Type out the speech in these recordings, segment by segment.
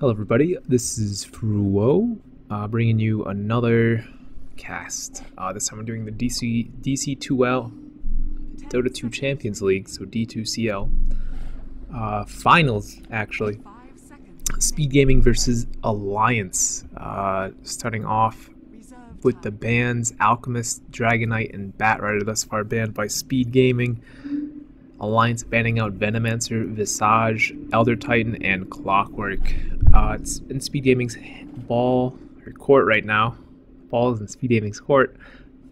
Hello everybody, this is Frouwo, bringing you another cast. This time we're doing the D2CL Dota 2 Champions League, so D2CL. Finals, actually. Speed Gaming versus Alliance. Starting off with the bans Alchemist, Dragonite, and Batrider thus far banned by Speed Gaming. Alliance banning out Venomancer, Visage, Elder Titan, and Clockwork. It's in Speed Gaming's court right now. Ball is in Speed Gaming's court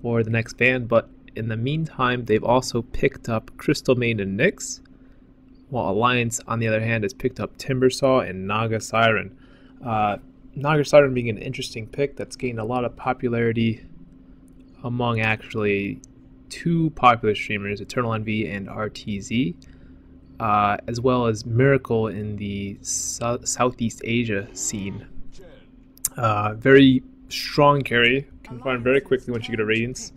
for the next ban, but in the meantime, they've also picked up Crystal Main and Nyx, while Alliance, on the other hand, has picked up Timbersaw and Naga Siren. Naga Siren being an interesting pick that's gained a lot of popularity among actually two popular streamers, Eternal Envy and RTZ, as well as Miracle in the Southeast Asia scene. Very strong carry, can farm very quickly once you get a Radiance,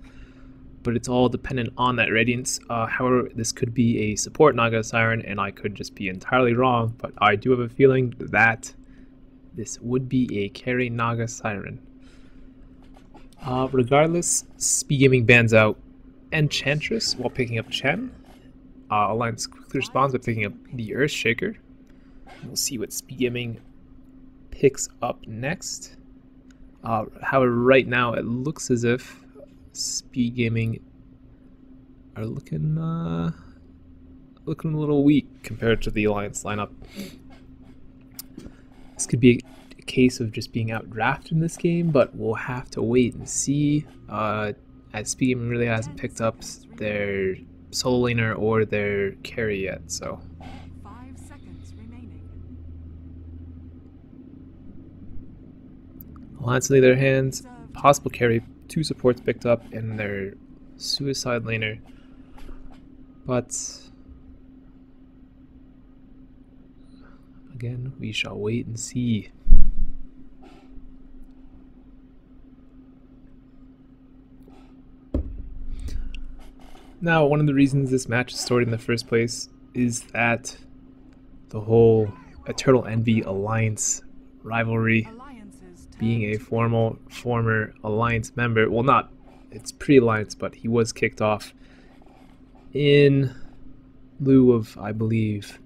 but it's all dependent on that Radiance. However, this could be a support Naga Siren, and I could just be entirely wrong, but I do have a feeling that this would be a carry Naga Siren. Regardless, Speed Gaming bans out Enchantress while picking up Chen. Alliance quickly responds by picking up the Earthshaker. We'll see what Speed Gaming picks up next. However, right now it looks as if Speed Gaming are looking a little weak compared to the Alliance lineup. This could be a case of just being outdrafted in this game, but we'll have to wait and see. As Speed Gaming really hasn't picked up their solo laner or their carry yet, so. 5 seconds remaining. Alliance, on the other hand, possible carry, 2 supports picked up in their suicide laner, but again, we shall wait and see. Now, one of the reasons this match is started in the first place is that the whole Eternal Envy Alliance rivalry, being a former Alliance member, well, not, it's pre-Alliance, but he was kicked off in lieu of, I believe,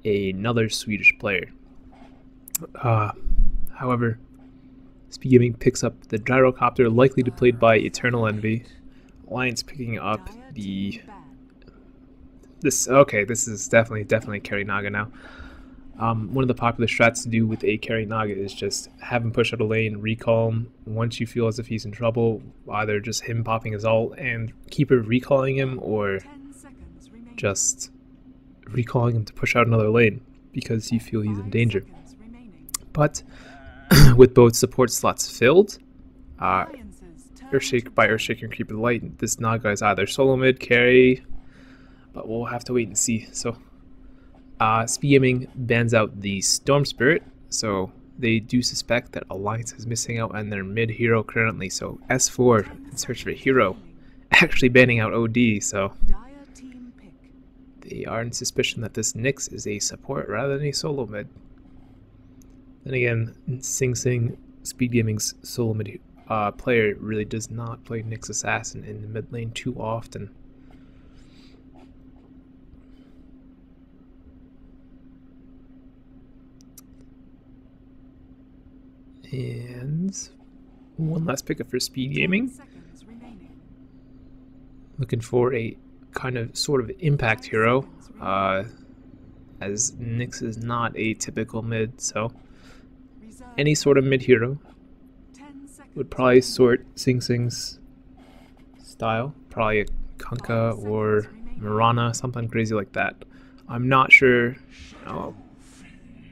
another Swedish player. However, Speed Gaming picks up the Gyrocopter, likely to be played by Eternal Envy. Alliance picking up this is definitely carry Naga now. One of the popular strats to do with a carry Naga is just have him push out a lane, recall him. Once you feel as if he's in trouble, either just him popping his ult and keeper recalling him, or just recalling him to push out another lane because you feel he's in danger. But with both support slots filled, Earthshaker and Creeper Light, this Naga is either solo mid, carry, but we'll have to wait and see. So, Speed Gaming bans out the Storm Spirit, so they do suspect that Alliance is missing out on their mid hero currently. So S4 in search for a hero, actually banning out OD, so they are in suspicion that this Nyx is a support rather than a solo mid. Then again, Sing Sing, Speed Gaming's solo mid player, really does not play Nyx Assassin in the mid lane too often. And one last pickup for Speed Gaming. Looking for a kind of sort of impact hero, as Nyx is not a typical mid, so any sort of mid hero would probably sort Sing Sing's style, probably a Kunkka or Mirana, something crazy like that. I'm not sure. Oh.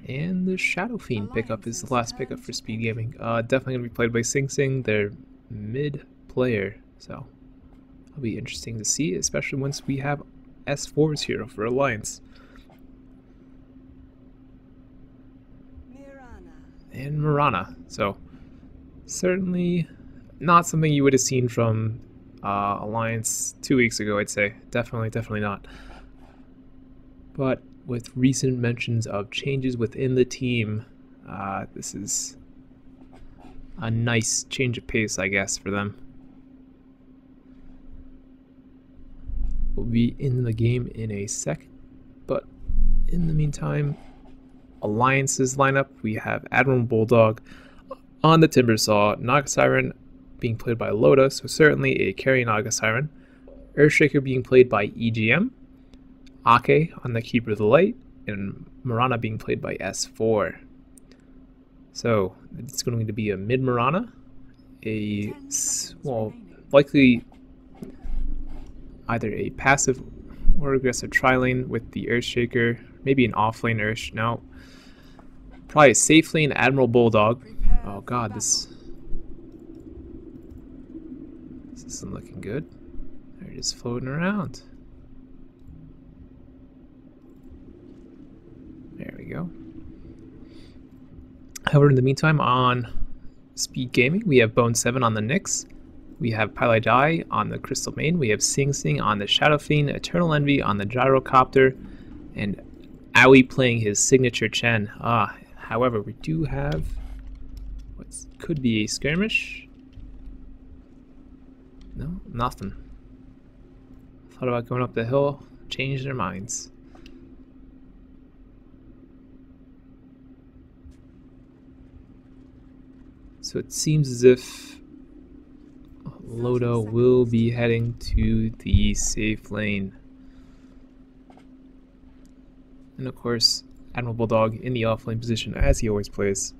And the Shadow Fiend pickup is the last pickup for Speed Gaming. Definitely going to be played by Sing Sing, their mid player, so it'll be interesting to see, especially once we have S4's hero for Alliance. And Mirana, so certainly not something you would have seen from Alliance 2 weeks ago, I'd say. Definitely not. But with recent mentions of changes within the team. This is a nice change of pace, I guess, for them. We'll be in the game in a second, but in the meantime, alliances lineup. We have Admiral Bulldog on the Timbersaw, Naga Siren being played by Loda, so certainly a carry Naga Siren. Earthshaker being played by EGM, Ake on the Keeper of the Light, and Mirana being played by S4. So it's going to be a mid Mirana, likely either a passive or aggressive tri-lane with the Earthshaker, maybe an off-lane Earth. No, probably a safe lane Admiral Bulldog. Oh god, this isn't looking good. They're just floating around. There we go. However, in the meantime, on Speed Gaming, we have Bone 7 on the Nyx. We have Pylai Dai on the Crystal Main. We have Sing Sing on the Shadow Fiend, Eternal Envy on the Gyrocopter, and Aoi playing his signature Chen. However, we do have what could be a skirmish. No, nothing. Thought about going up the hill, changed their minds. So it seems as if Loda will be heading to the safe lane. And of course, Admiral Bulldog in the off-lane position as he always plays.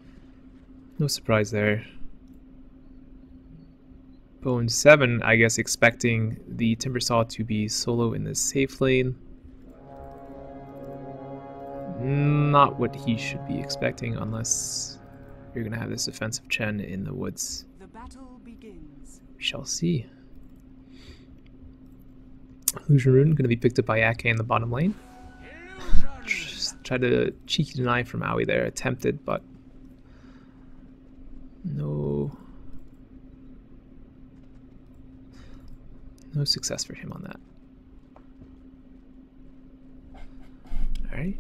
No surprise there. Bone 7, I guess, expecting the Timbersaw to be solo in the safe lane. Not what he should be expecting unless you're going to have this offensive Chen in the woods. The battle begins. We shall see. Illusion Rune going to be picked up by Ake in the bottom lane. Just tried to cheeky deny from Aoi there, attempted, but no success for him on that. Alright.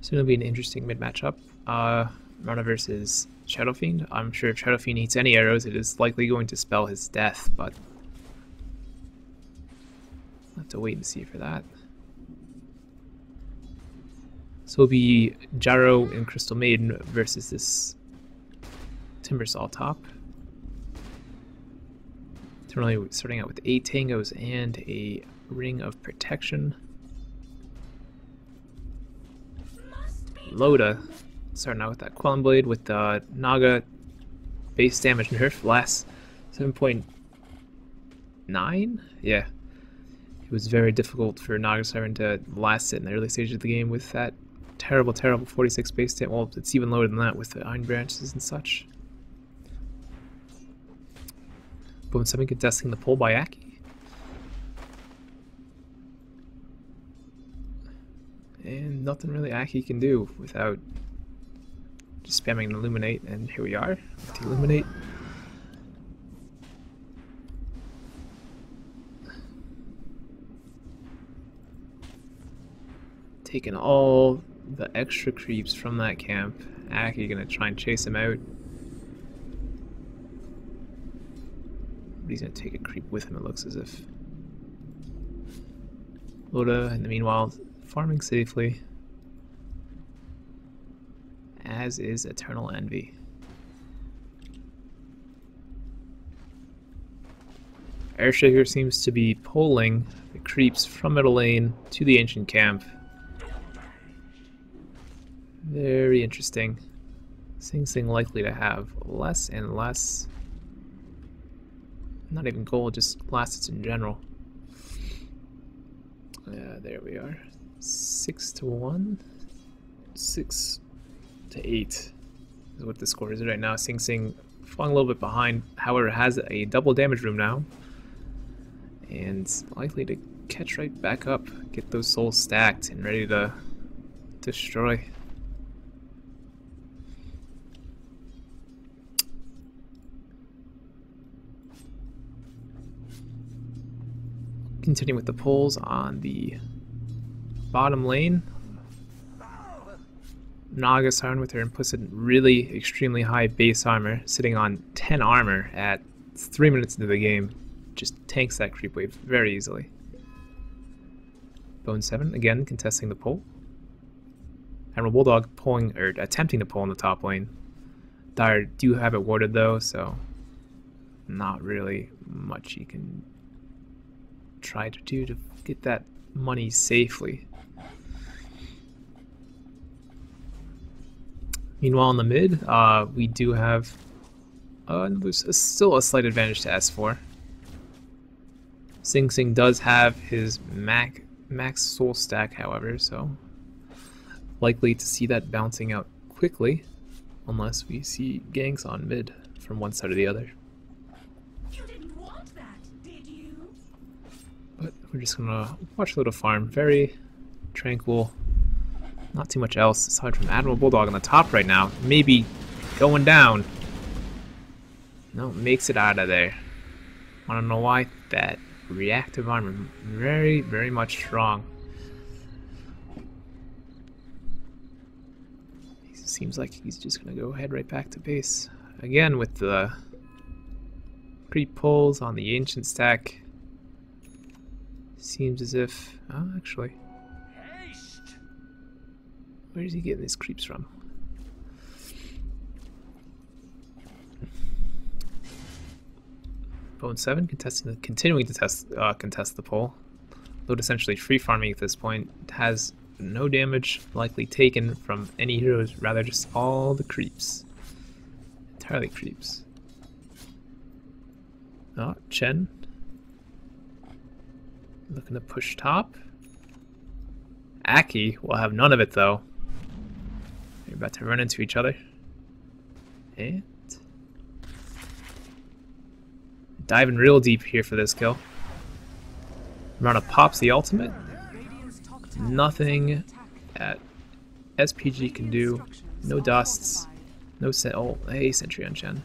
So it'll be an interesting mid matchup. Mirana versus Shadow Fiend. I'm sure if Shadow Fiend eats any arrows, it is likely going to spell his death, but we'll have to wait and see for that. So it'll be Gyro and Crystal Maiden versus this Timbersaw top. Currently starting out with 8 tangos and a ring of protection. Loda starting out with that Quelling Blade with the Naga base damage nerf last 7.9. Yeah, it was very difficult for Naga Siren to last it in the early stage of the game with that terrible 46 base damage. Well, it's even lower than that with the Iron Branches and such. Bone 7 contesting the pull by Aki. And nothing really Aki can do without just spamming an Illuminate, and here we are with the Illuminate. Taking all the extra creeps from that camp. Aki gonna try and chase him out. But he's gonna take a creep with him, it looks as if. Loda, in the meanwhile, farming safely. As is Eternal Envy. Earthshaker seems to be pulling the creeps from middle lane to the ancient camp. Very interesting. Sing Sing likely to have less and less, not even gold, just last in general. There we are. 6-1, 6-8 is what the score is right now. Sing Sing falling a little bit behind, however, has a double damage room now, and likely to catch right back up, get those souls stacked and ready to destroy. Continuing with the pulls on the bottom lane, Naga Siren with her implicit really extremely high base armor, sitting on 10 armor at 3 minutes into the game, just tanks that creep wave very easily. Bone 7 again contesting the pull. Admiral Bulldog pulling or attempting to pull in the top lane. Dire do have it warded though, so not really much he can try to do to get that money safely. Meanwhile, in the mid, we do have there's still a slight advantage to S4. Sing Sing does have his max soul stack, however, so likely to see that bouncing out quickly, unless we see ganks on mid from one side or the other. You didn't want that, did you? But we're just gonna watch a little farm, very tranquil. Not too much else aside from Admiral Bulldog on the top right now. Maybe going down. No, makes it out of there. I don't know why. That reactive armor, very, very much strong. He seems like he's just gonna go head right back to base. Again with the creep pulls on the ancient stack. Seems as if, oh, actually. Where is he getting these creeps from? Bone 7 continuing to contest the pull. Load essentially free farming at this point. Has no damage likely taken from any heroes, rather just all the creeps. Entirely creeps. Oh, Chen. Looking to push top. Aki will have none of it though. They're about to run into each other. And diving real deep here for this kill. Rana pops the ultimate. Nothing that SPG can do. No dusts. No oh, hey, sentry on Chen.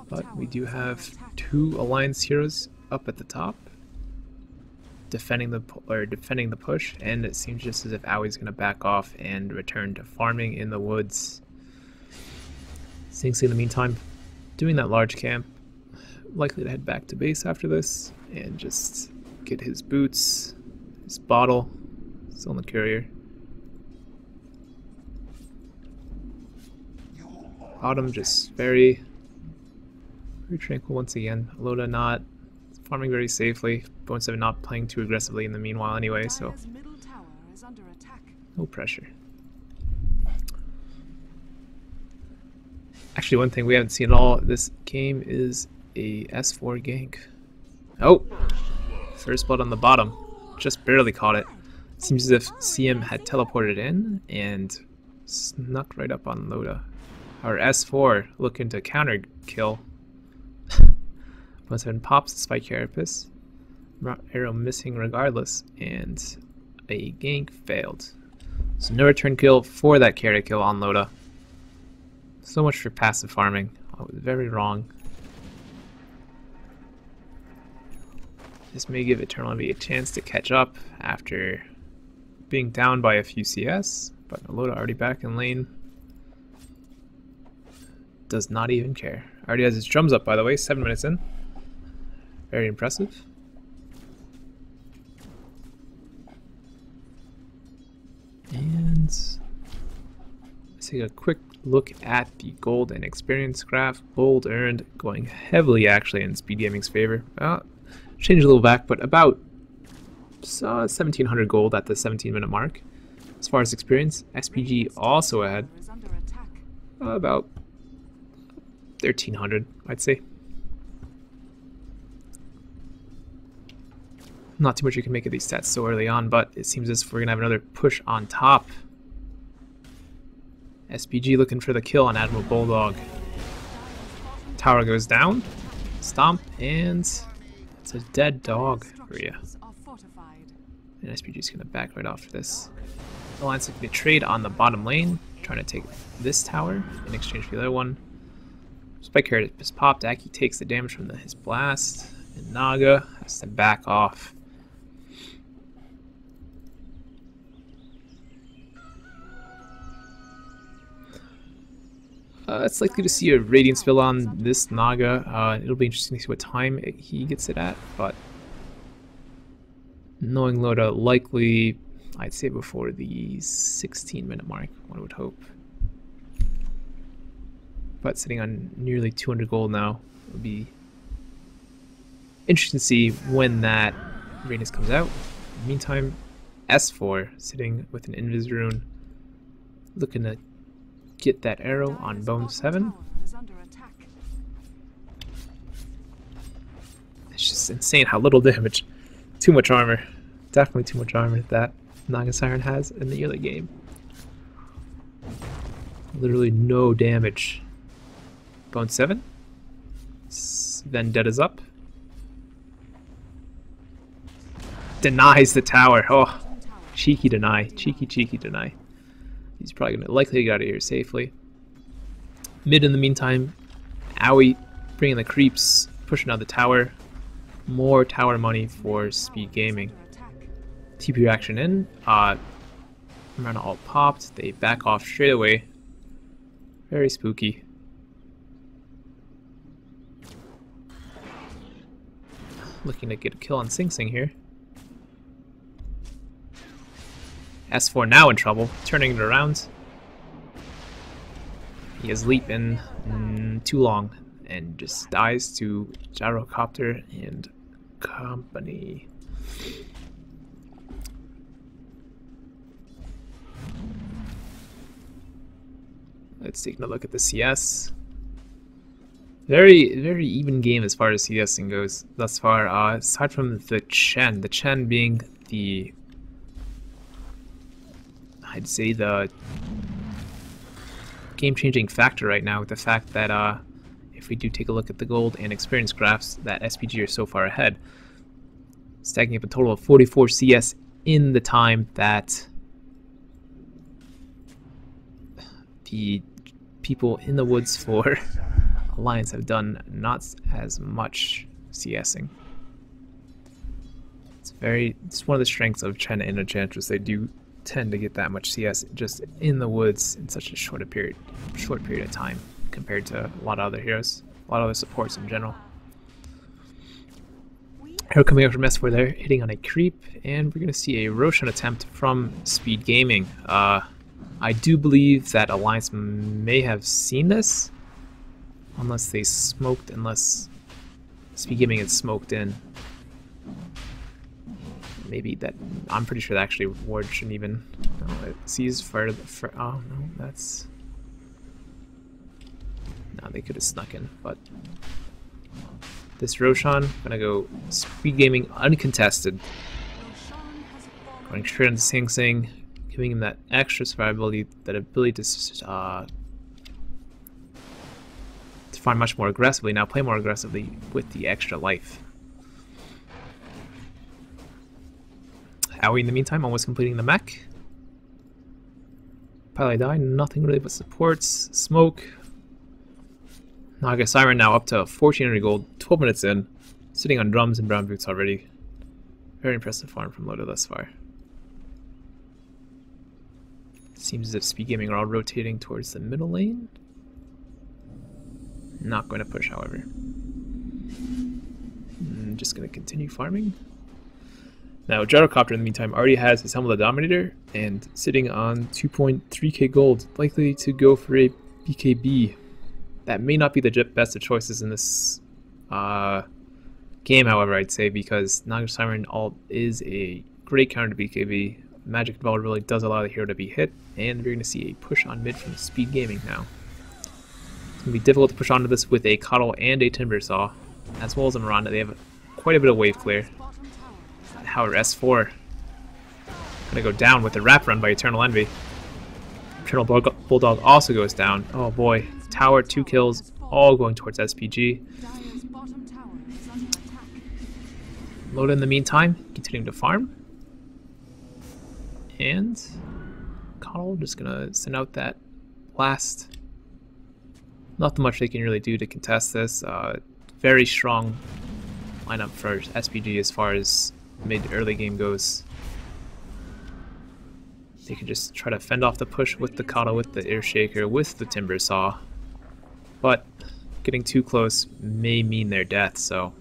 But we do have two Alliance heroes up at the top, defending the push, and it seems just as if Aui's going to back off and return to farming in the woods. Sing Sing in the meantime, doing that large camp, likely to head back to base after this and just get his boots, his bottle, still in the courier. Bottom just very tranquil once again. Loda not farming very safely. Bone 7 not playing too aggressively in the meanwhile anyway, so no pressure. Actually, one thing we haven't seen at all this game is a S4 gank. Oh! First blood on the bottom. Just barely caught it. Seems as if CM had teleported in and snuck right up on Loda. Our S4 looking to counter kill. Bone 7 pops the Spike Carapace. Arrow missing regardless, and a gank failed. So no return kill for that carry kill on Loda. So much for passive farming. I was very wrong. This may give Eternal Envy a chance to catch up after being down by a few CS, but Loda already back in lane. Does not even care. Already has his drums up, by the way, 7 minutes in. Very impressive. And let's take a quick look at the gold and experience graph. Gold earned going heavily actually in Speed Gaming's favor. Changed a little back, but about 1700 gold at the 17-minute mark. As far as experience, SPG also ahead. About 1300, I'd say. Not too much you can make of these stats so early on, but it seems as if we're going to have another push on top. SPG looking for the kill on Admiral Bulldog. Tower goes down. Stomp, and it's a dead dog for you. And SPG's going to back right off for this. Alliance looking to trade on the bottom lane. trying to take this tower in exchange for the other one. Spike Carrot is popped. Aki takes the damage from his blast, and Naga has to back off. It's likely to see a Radiant Spill on this Naga. It'll be interesting to see what time he gets it at, but knowing Loda, likely, I'd say before the 16-minute mark, one would hope. But sitting on nearly 200 gold now, it'll be interesting to see when that Radiance comes out. In the meantime, S4 sitting with an Invis rune, looking to get that arrow on Bone 7. It's just insane how little damage. Too much armor. Definitely too much armor that Naga Siren has in the early game. Literally no damage. Bone 7. Vendetta's up. Denies the tower. Oh, cheeky deny. Cheeky deny. He's probably going to likely get out of here safely. Mid in the meantime, Owie bringing the creeps, pushing out the tower. More tower money for Speed Gaming. TP reaction in. Marana all popped. They back off straight away. Very spooky. Looking to get a kill on Sing Sing here. S4 now in trouble, turning it around. He has leap in too long and just dies to Gyrocopter and company. Let's take a look at the CS. Very even game as far as CSing goes thus far. Aside from the Chen being the, I'd say, the game-changing factor right now, with the fact that if we do take a look at the gold and experience graphs, that SPG are so far ahead, stacking up a total of 44 CS in the time that the people in the woods for Alliance have done not as much CSing. It's one of the strengths of Chen and Enchantress. They do tend to get that much CS just in the woods in such a short period of time compared to a lot of other heroes, a lot of other supports in general. Arrow coming up from S4 there, hitting on a creep, and we're going to see a Roshan attempt from Speed Gaming. I do believe that Alliance may have seen this, unless Speed Gaming had smoked in. Maybe that, I'm pretty sure that actually Ward shouldn't even, no, it sees further, oh no, that's, no, they could have snuck in, but this Roshan, gonna go Speed Gaming uncontested, going straight into Sing Sing, giving him that extra survivability, that ability to find much more aggressively, now play more aggressively with the extra life. Owie in the meantime, almost completing the mech. Pilot die, nothing really but supports, smoke. Naga Siren now up to 1400 gold, 12 minutes in, sitting on drums and brown boots already. Very impressive farm from Loda thus far. Seems as if Speed Gaming are all rotating towards the middle lane. Not going to push, however. Just going to continue farming. Now, Gyrocopter in the meantime already has his Helm of the Dominator and sitting on 2.3k gold, likely to go for a BKB. That may not be the best of choices in this game, however, I'd say, because Naga Siren ult is a great counter to BKB. Magic Vulnerability does allow the hero to be hit, and we're going to see a push on mid from Speed Gaming now. It's going to be difficult to push onto this with a Coddle and a Timber Saw, as well as a Miranda. They have quite a bit of wave clear. However, S4 gonna go down with the wrap run by Eternal Envy. Eternal Bulldog also goes down. Oh boy, tower, 2 kills, all going towards SPG. Loda in the meantime, continuing to farm. And Coddle just gonna send out that last. Nothing much they can really do to contest this. Very strong lineup for SPG as far as mid-early game goes. They can just try to fend off the push with the Kata, with the Air Shaker, with the Timber Saw. But getting too close may mean their death, so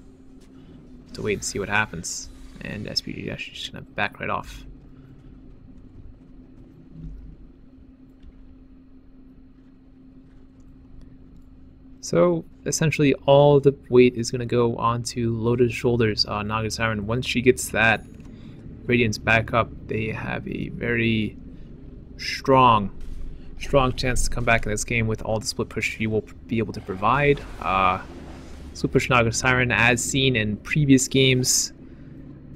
to wait and see what happens. And SPG actually just gonna back right off. So essentially all the weight is going to go onto Loda's shoulders. Naga Siren, once she gets that Radiance back up, they have a very strong chance to come back in this game with all the split push she will be able to provide. Split push Naga Siren, as seen in previous games,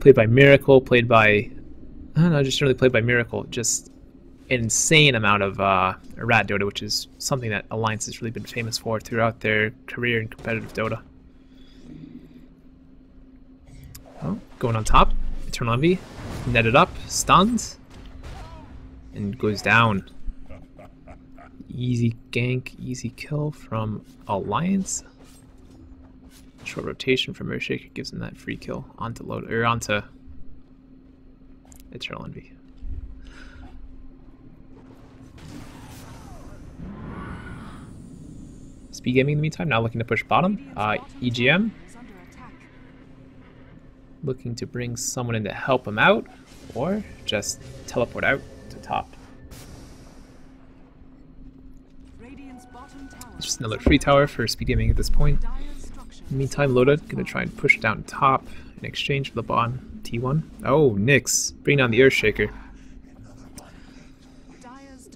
played by Miracle, played by, I don't know, just generally played by Miracle, just an insane amount of Rat Dota, which is something that Alliance has really been famous for throughout their career in competitive Dota. Oh, going on top, Eternal Envy, netted up, stunned, and goes down. Easy gank, easy kill from Alliance. Short rotation from Earthshaker gives him that free kill onto onto Eternal Envy. SpG Gaming in the meantime, now looking to push bottom. EGM looking to bring someone in to help him out, or just teleport out to top. It's just another free tower for SpG Gaming at this point. In the meantime, Loda gonna try and push down top in exchange for the bottom T1. Oh, Nyx, bring down the Earthshaker.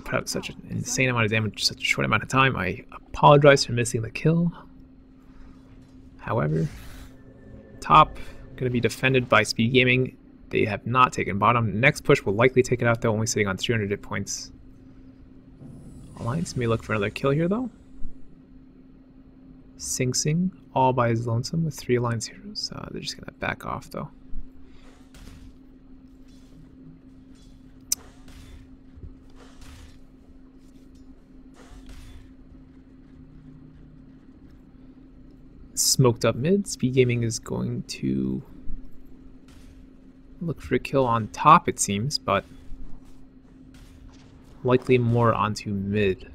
Put out such an insane amount of damage in such a short amount of time. I apologize for missing the kill. However, top going to be defended by SpG Gaming. They have not taken bottom. Next push will likely take it out though, only sitting on 300 hit points. Alliance may look for another kill here though. Sing Sing all by his lonesome with 3 Alliance heroes. They're just going to back off though. Smoked up mid. SpG Gaming is going to look for a kill on top, it seems, but likely more onto mid.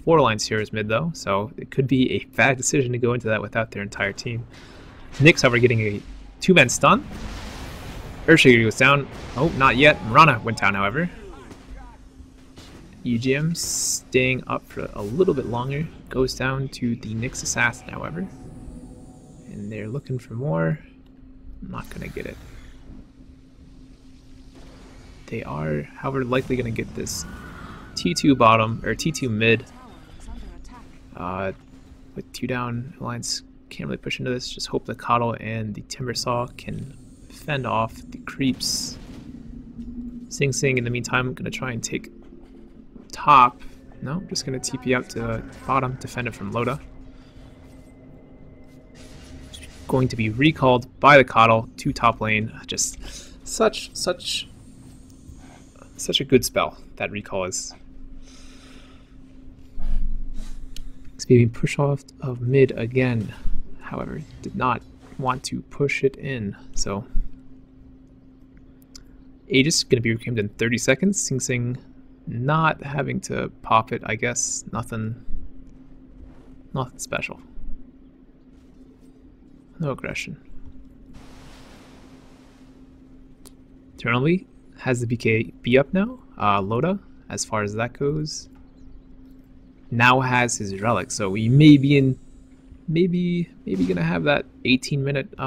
4 Alliance heroes mid though, so it could be a bad decision to go into that without their entire team. Nyx, however, getting a 2-man stun. Earthshaker goes down. Oh, not yet. Mirana went down, however. EGM staying up for a little bit longer, goes down to the Nyx Assassin, however. And they're looking for more. I'm not going to get it. They are, however, likely going to get this T2 bottom, or T2 mid. With 2 down, Alliance can't really push into this. Just hope the Coddle and the Timbersaw can fend off the creeps. Sing Sing, in the meantime, I'm going to try and take top. No, just going to TP out to bottom, defend it from Loda. Going to be recalled by the Coddle to top lane. Just such a good spell that recall is. SpG push off of mid again. However, did not want to push it in. So Aegis going to be reclaimed in 30 seconds. Sing Sing not having to pop it, I guess. Nothing special. No aggression. Eternally has the BKB up now. Loda, as far as that goes, now has his relic, so we may be in, maybe gonna have that 18-minute,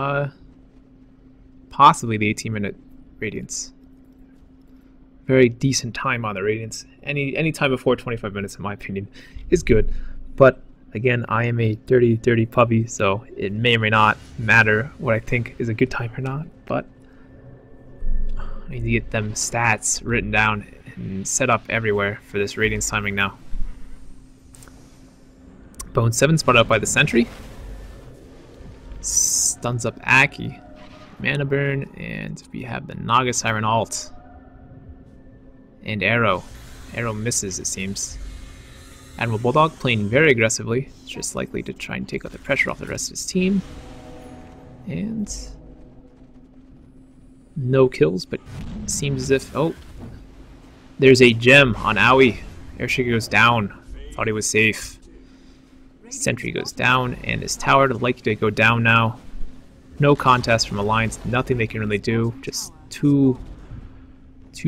possibly the 18-minute Radiance. Very decent time on the Radiance. Any time before 25 minutes, in my opinion, is good. But again, I am a 30-30 puppy, so it may or may not matter what I think is a good time or not. But I need to get them stats written down and set up everywhere for this Radiance timing now. Bone 7 spotted up by the Sentry. Stuns up Aki. Mana Burn, and we have the Naga Siren ult. And Arrow. Arrow misses, it seems. Admiral Bulldog playing very aggressively, just likely to try and take out the pressure off the rest of his team. And no kills, but it seems as if, oh, there's a gem on Aoi. Airshaker goes down. Thought he was safe. Sentry goes down, and his tower likely to go down now. No contest from Alliance, nothing they can really do. Just too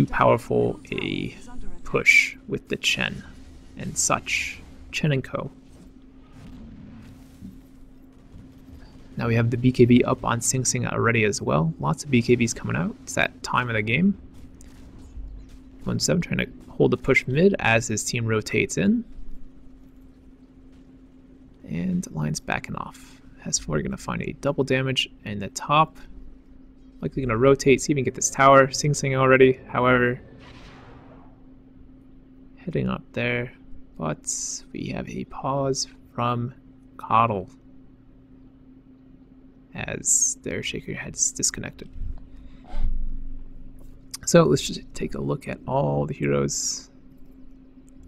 powerful a push with the Chen and such. Chen and Co. Now we have the BKB up on Sing Sing already as well. Lots of BKBs coming out. It's that time of the game. 1-7 trying to hold the push mid as his team rotates in. And Alliance backing off. S4 going to find a double damage in the top. Likely going to rotate, see if we can get this tower. Sing Sing already, however. Heading up there. But we have a pause from Coddle as their Shaker heads disconnected. So let's just take a look at all the heroes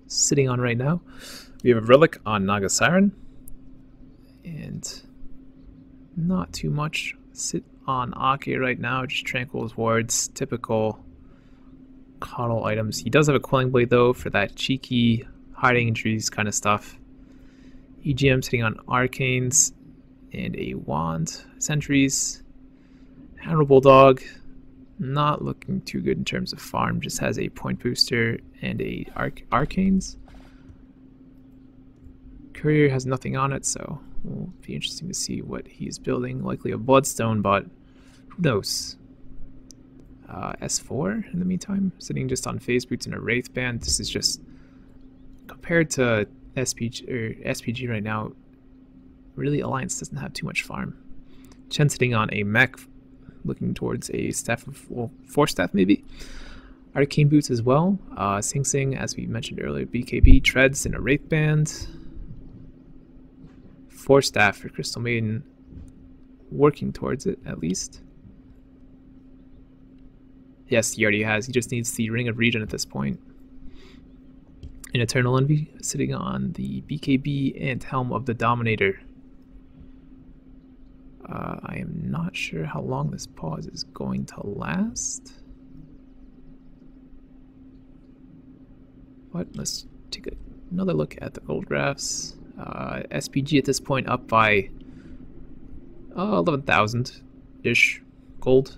sitting on right now. We have a Relic on Naga Siren. And not too much. Sit on Ake right now, just Tranquil's wards, typical Coddle items. He does have a Quelling Blade though for that cheeky hiding in trees kind of stuff. EGM sitting on Arcanes and a Wand. Sentries. Admiral Bulldog, not looking too good in terms of farm, just has a point booster and a Arcanes. Courier has nothing on it, so will be interesting to see what he's building. Likely a Bloodstone, but who knows? S4 in the meantime, sitting just on Phase Boots and a Wraith Band. This is just, compared to SPG right now, really Alliance doesn't have too much farm. Chen sitting on a mech, looking towards a staff of, well, 4 staff maybe. Arcane Boots as well. Sing Sing, as we mentioned earlier, BKB, Treads, and a Wraith Band. 4 staff for Crystal Maiden, working towards it at least. Yes, he already has. He just needs the Ring of Regen at this point. An Eternal Envy sitting on the BKB and Helm of the Dominator. I am not sure how long this pause is going to last. But let's take another look at the gold graphs. SPG at this point up by 11,000-ish gold.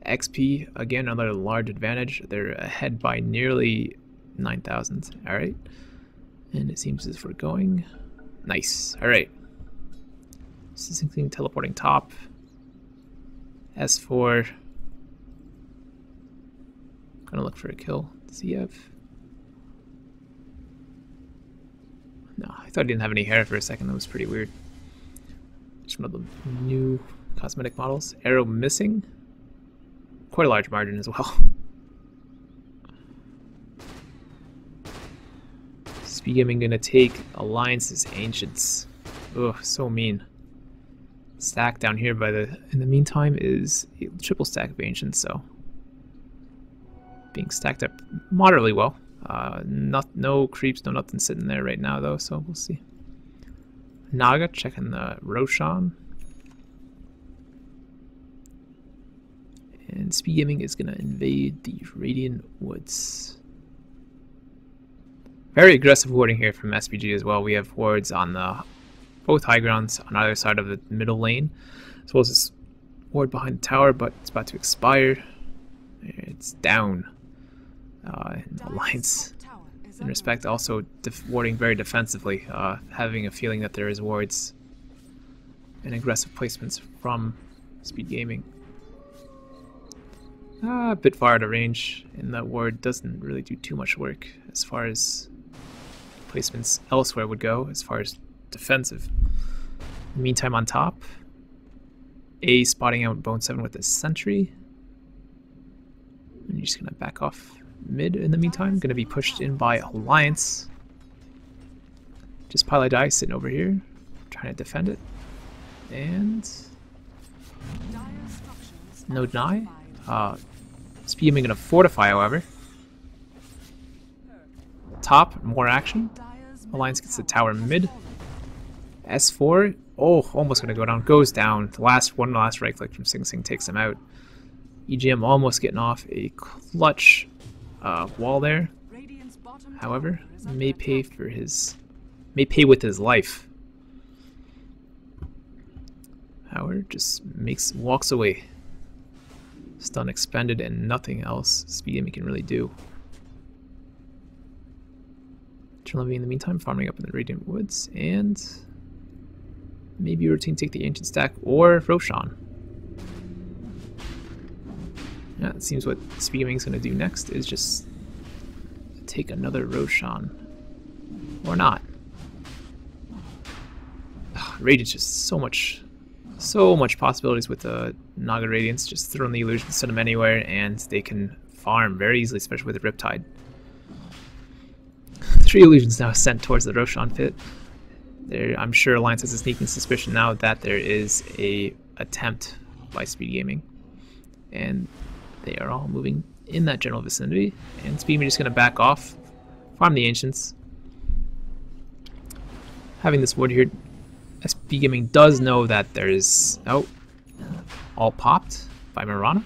XP, again, another large advantage. They're ahead by nearly 9,000. Alright. And it seems as if we're going. Nice. Alright. Something teleporting top. S4. Gonna look for a kill. Does he have? No, I thought he didn't have any hair for a second. That was pretty weird. Just one of the new cosmetic models. Arrow missing. Quite a large margin as well. SpG Gaming gonna take Alliance's Ancients. Ugh, so mean. Stack down here by the, in the meantime, is a triple stack of Ancients, so being stacked up moderately well. No creeps, no nothing sitting there right now though, so we'll see. Naga checking the Roshan. And SpG Gaming is going to invade the Radiant Woods. Very aggressive warding here from SPG as well. We have wards on the both high grounds on either side of the middle lane, as well as this ward behind the tower, but it's about to expire. It's down. Alliance, in respect, also warding very defensively, having a feeling that there is wards and aggressive placements from SpG Gaming. A bit far out of range, and that ward doesn't really do too much work as far as placements elsewhere would go, as far as defensive. Meantime, on top, A spotting out Bone 7 with a sentry. And you're just going to back off mid in the meantime. Going to be pushed in by Alliance. Just Pile Die sitting over here, trying to defend it. And no deny. SpG Gaming going to fortify, however. top, more action. Alliance gets the tower mid. S4, oh, almost gonna go down, goes down. The last right click from Sing Sing takes him out. EGM almost getting off a clutch wall there. However, may pay with his life. However, just walks away. Stun expended and nothing else Speed Gaming can really do. Trinlevy in the meantime farming up in the Radiant Woods, and maybe routine take the Ancient Stack or Roshan. Yeah, it seems what Speed Gaming is going to do next is just take another Roshan. Or not. Radiant's just so much possibilities with the Naga Radiance. Just throw in the illusion, send them anywhere, and they can farm very easily, especially with the Riptide. 3 illusions now sent towards the Roshan pit. I'm sure Alliance has a sneaking suspicion now that there is a attempt by Speed Gaming, and they are all moving in that general vicinity. And Speed Gaming is just going to back off, farm the Ancients. Having this ward here, Speed Gaming does know that there is all popped by Mirana.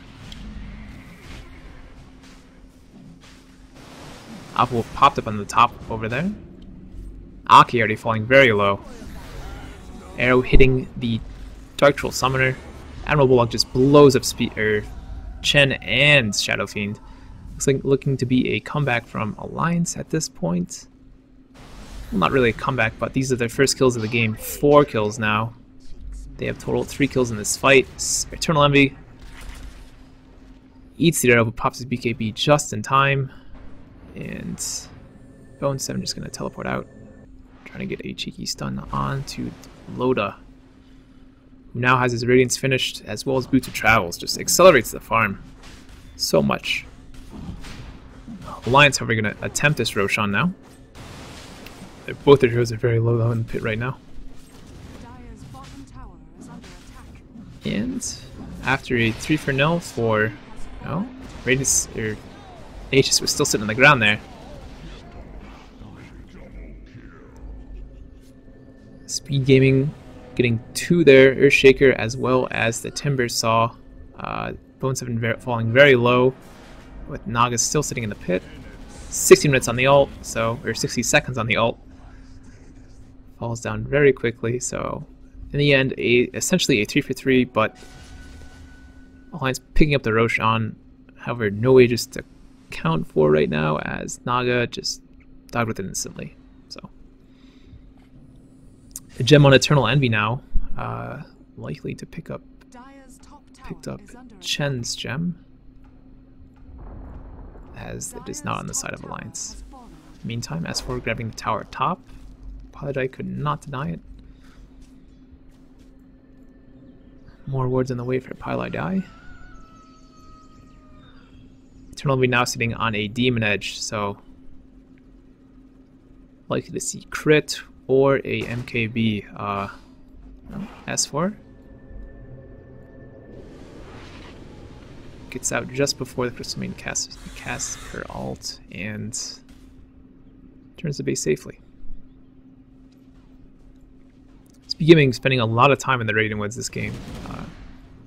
Apple popped up on the top over there. Aki already falling very low. Arrow hitting the Dark Troll Summoner. Admiral Bullock just blows up Chen and Shadow Fiend. Looks like looking to be a comeback from Alliance at this point. Well, not really a comeback, but these are their first kills of the game. 4 kills now. They have total 3 kills in this fight. Eternal Envy eats the arrow, but pops his BKB just in time. And Bone7 just going to teleport out. Trying to get a cheeky stun onto Loda, who now has his Radiance finished, as well as Boots of Travels. Just accelerates the farm so much. Alliance, however, going to attempt this Roshan now. Both their heroes are very low though in the pit right now. And after a 3-for-0 for Radiance, or Aegis was still sitting on the ground there. Speed Gaming getting 2 there, Earthshaker as well as the Timber Saw. Bone7 falling very low, with Naga still sitting in the pit. 60 minutes on the ult, or 60 seconds on the ult. Falls down very quickly, so in the end, essentially a 3-for-3, but Alliance picking up the Roshan. However, no Aegis to count for right now, as Naga just died with it instantly. So a gem on Eternal Envy now, likely to picked up Chen's gem, as it is not on the side of Alliance. Meantime, S4 grabbing the tower top. Paladai could not deny it. More wards on the way for Paladai. Eternal Envy now sitting on a Demon Edge, so likely to see crit or a MKB. S4 gets out just before the Crystal Maiden casts her ult and turns the base safely. Speed Gaming spending a lot of time in the Radiant Woods this game.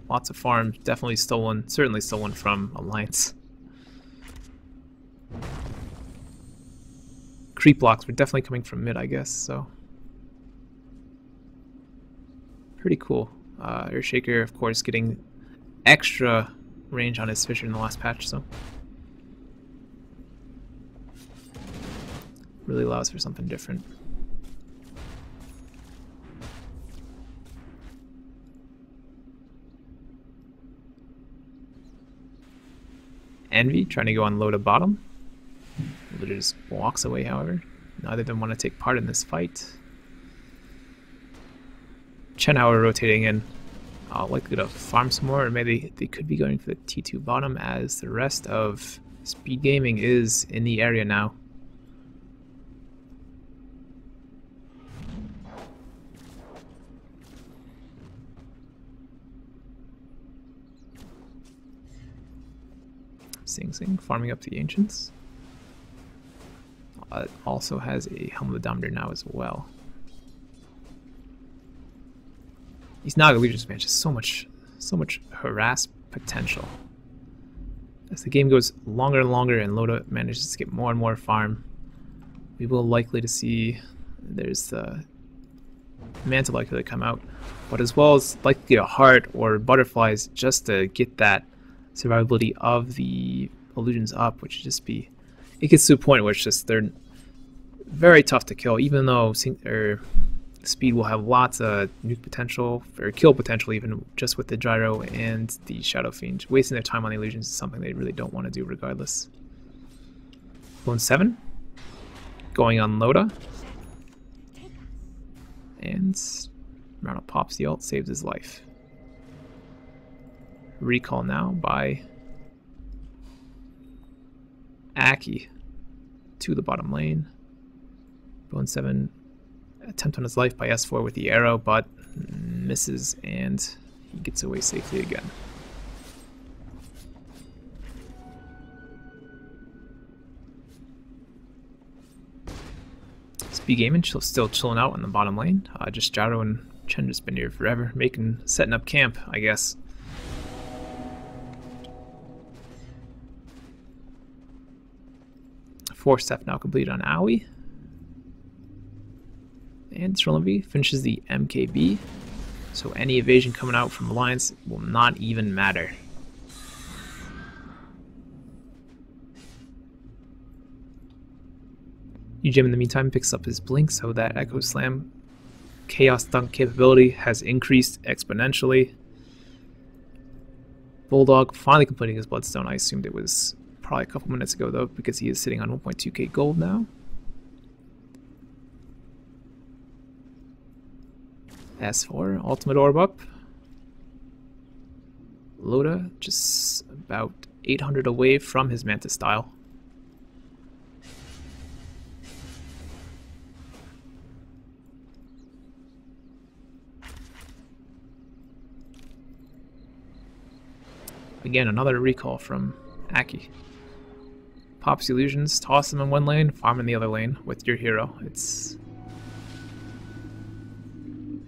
Lots of farms, definitely stolen, certainly stolen from Alliance. Creep blocks were definitely coming from mid, I guess, so pretty cool. Earthshaker, of course, getting extra range on his Fissure in the last patch, so really allows for something different. Envy trying to go on low to bottom. Literally just walks away, however. Neither of them want to take part in this fight. Chen, however, rotating in. Likely to farm some more, or maybe they could be going for the T2 bottom, as the rest of Speed Gaming is in the area now. Sing Sing farming up the Ancients. but also has a helmet odometer now as well. These Naga Legions, man, just so much harass potential. As the game goes longer and longer and Loda manages to get more and more farm, we will likely to see there's the Manta likely to come out, but as well as likely a heart or butterflies just to get that survivability of the illusions up, which would just be, it gets to a point where it's just they're very tough to kill, even though Speed will have lots of nuke potential, or kill potential even, just with the Gyro and the Shadow Fiend. Wasting their time on the illusions is something they really don't want to do regardless. Bone 7 going on Loda, and Rana pops the ult, saves his life. Recall now by Aki to the bottom lane. Bone 7 attempt on his life by S4 with the arrow, but misses and he gets away safely again. SpG.int still chilling out on the bottom lane. Just Gyro and Chen just been here forever, setting up camp, I guess. Four step now complete on Aoi. And Trollenby finishes the MKB, so any evasion coming out from Alliance will not even matter. UGM in the meantime picks up his blink, so that Echo Slam Chaos Dunk capability has increased exponentially. Bulldog finally completing his Bloodstone. I assumed it was probably a couple minutes ago though, because he is sitting on 1.2k gold now. S4, Ultimate Orb up. Loda just about 800 away from his Manta style. Again, another recall from Aki. Pops illusions, toss them in one lane, farm in the other lane with your hero. It's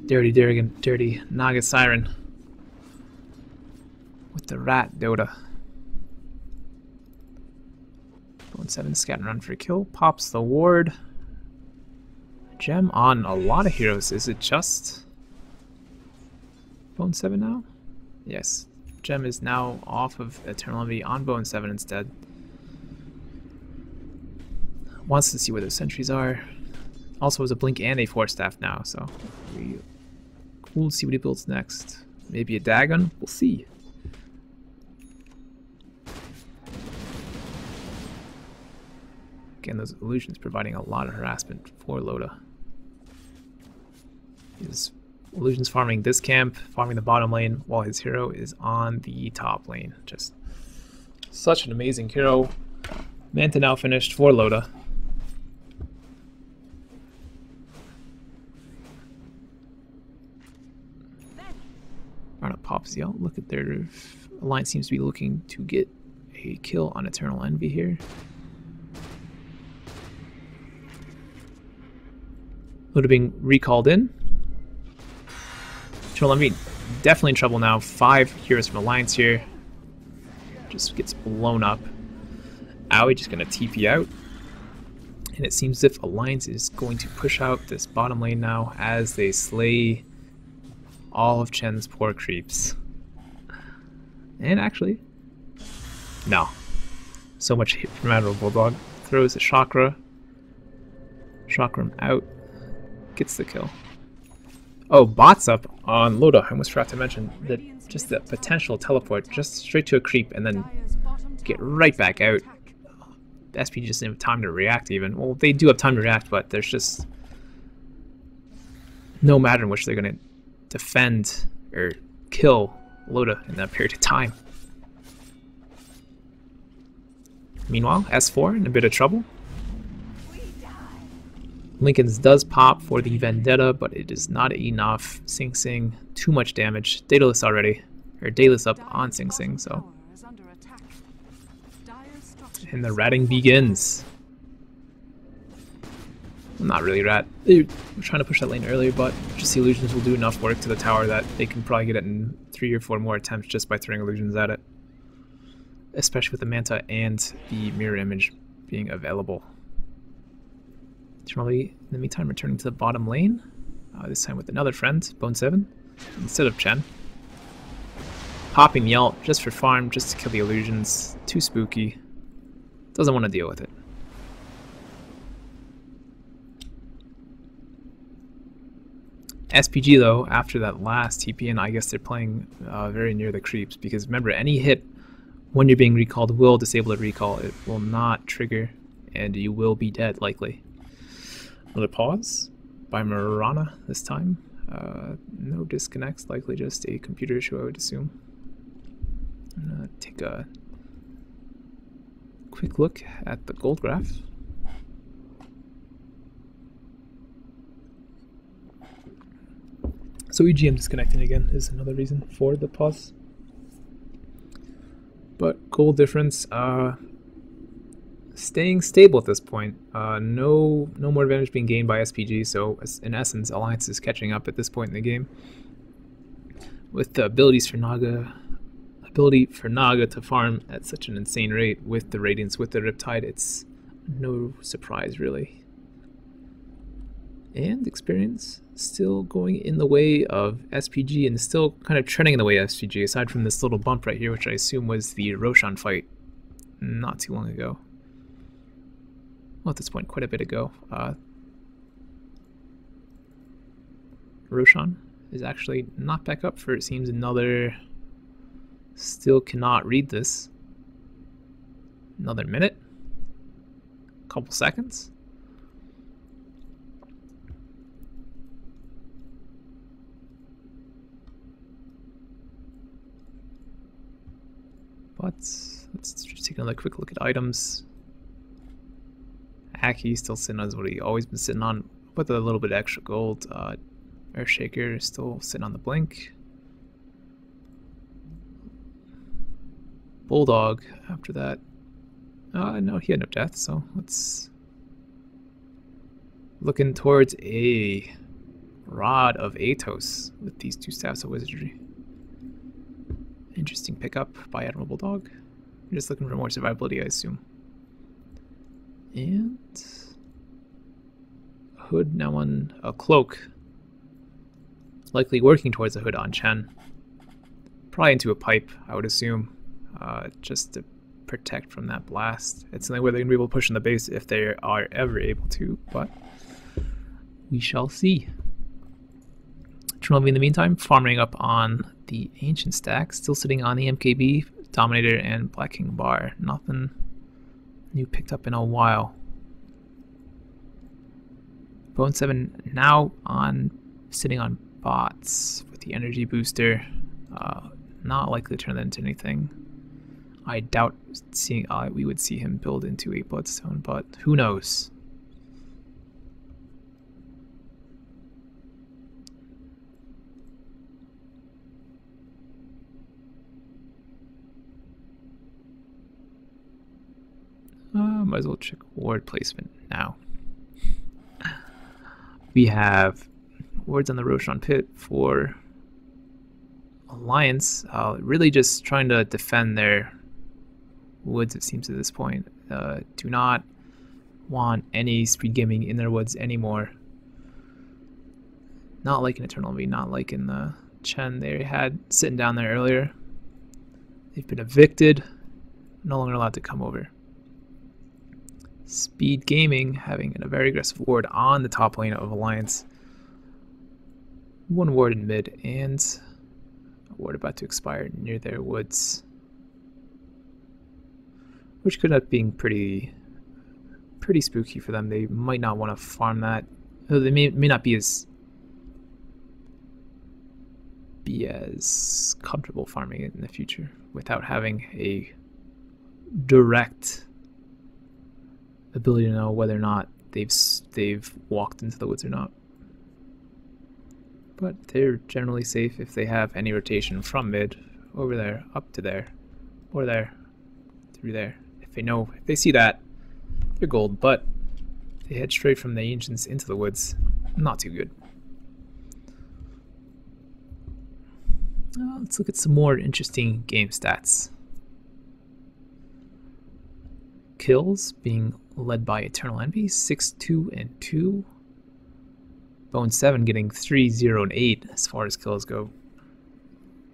dirty Naga Siren with the rat Dota. Bone 7 scat and run for a kill, pops the ward. Gem on a lot of heroes. Is it just Bone 7 now? Yes. Gem is now off of Eternal Envy on Bone 7 instead. Wants to see where those sentries are. Also has a blink and a force staff now, so we'll see what he builds next. Maybe a Dagon? We'll see. Again, those illusions providing a lot of harassment for Loda. His illusions farming this camp, farming the bottom lane, while his hero is on the top lane. Just such an amazing hero. Manta now finished for Loda. Rana pops the out. Look at their alliance seems to be looking to get a kill on Eternal Envy here. Loda being recalled in. Eternal Envy definitely in trouble now. 5 heroes from Alliance here. Just gets blown up. Aoi just going to TP out. And it seems as if Alliance is going to push out this bottom lane now as they slay all of Chen's poor creeps. And actually, no. So much hit from Admiral Bulldog. Throws a Chakra. Chakram out. Gets the kill. Oh, bots up on Loda. I almost forgot to mention that just the potential teleport just straight to a creep and then get right back out. The SP just didn't have time to react even. Well, they do have time to react, but there's just no matter in which they're going to defend or kill Loda in that period of time. Meanwhile, S4 in a bit of trouble. Lincoln's does pop for the Vendetta, but it is not enough. Sing Sing, too much damage. Daedalus already, or Daedalus up on Sing Sing, so. And the ratting begins. Not really rat. They were trying to push that lane earlier, but just the illusions will do enough work to the tower that they can probably get it in 3 or 4 more attempts just by throwing illusions at it. Especially with the Manta and the mirror image being available. Eternally, in the meantime, returning to the bottom lane. This time with another friend, Bone 7, instead of Chen. Popping Yelt just for farm, just to kill the illusions. Too spooky. Doesn't want to deal with it. SPG though, after that last TP in, I guess they're playing very near the creeps, because remember, any hit when you're being recalled will disable a recall. It will not trigger, and you will be dead, likely. Another pause by Marana this time. No disconnects, likely just a computer issue, I would assume. I'm gonna take a quick look at the gold graph. So EGM disconnecting again is another reason for the pause. But gold difference, staying stable at this point. No more advantage being gained by SPG, so in essence, Alliance is catching up at this point in the game. With the ability for Naga to farm at such an insane rate with the Radiance, with the Riptide, it's no surprise really. And experience still going in the way of SPG and still kind of trending in the way of SPG, aside from this little bump right here, which I assume was the Roshan fight not too long ago. Well, at this point, quite a bit ago. Roshan is actually not back up for, it seems, another... Still cannot read this. Another minute? Couple seconds? But let's just take another quick look at items. Aki still sitting on what he always been sitting on, with a little bit of extra gold. Earthshaker still sitting on the blink. Bulldog after that. No, he had no death, so let's... Looking towards a Rod of Atos with these 2 Staffs of Wizardry. Interesting pickup by Admiral Bulldog. I'm just looking for more survivability, I assume. And a hood now on a cloak. Likely working towards a hood on Chen. Probably into a pipe, I would assume, just to protect from that blast. It's the only way they're going to be able to push in the base if they are ever able to, but we shall see. Chernobyl in the meantime, farming up on the Ancient stack, still sitting on the MKB, Dominator, and Black King Bar. Nothing new picked up in a while. Bone 7 now sitting on bots with the energy booster. Not likely to turn that into anything. I doubt we would see him build into a Bloodstone, but who knows? Might as well check ward placement now. We have wards on the Roshan Pit for Alliance, really just trying to defend their woods, it seems, at this point. Do not want any speed gaming in their woods anymore. Not like in Eternal V, not like in the Chen they had sitting down there earlier. They've been evicted, no longer allowed to come over. Speed Gaming having a very aggressive ward on the top lane of Alliance. 1 ward in mid, and a ward about to expire near their woods, which could end up being pretty spooky for them. They might not want to farm that. They may not be as comfortable farming it in the future without having a direct ability to know whether or not they've walked into the woods or not. But they're generally safe if they have any rotation from mid over there, up to there, or there, through there. If they see that, they're gold. But They head straight from the ancients into the woods. Not too good. Let's look at some more interesting game stats. Kills being led by Eternal Envy, 6, 2, and 2. Bone 7 getting 3, 0, and 8 as far as kills go.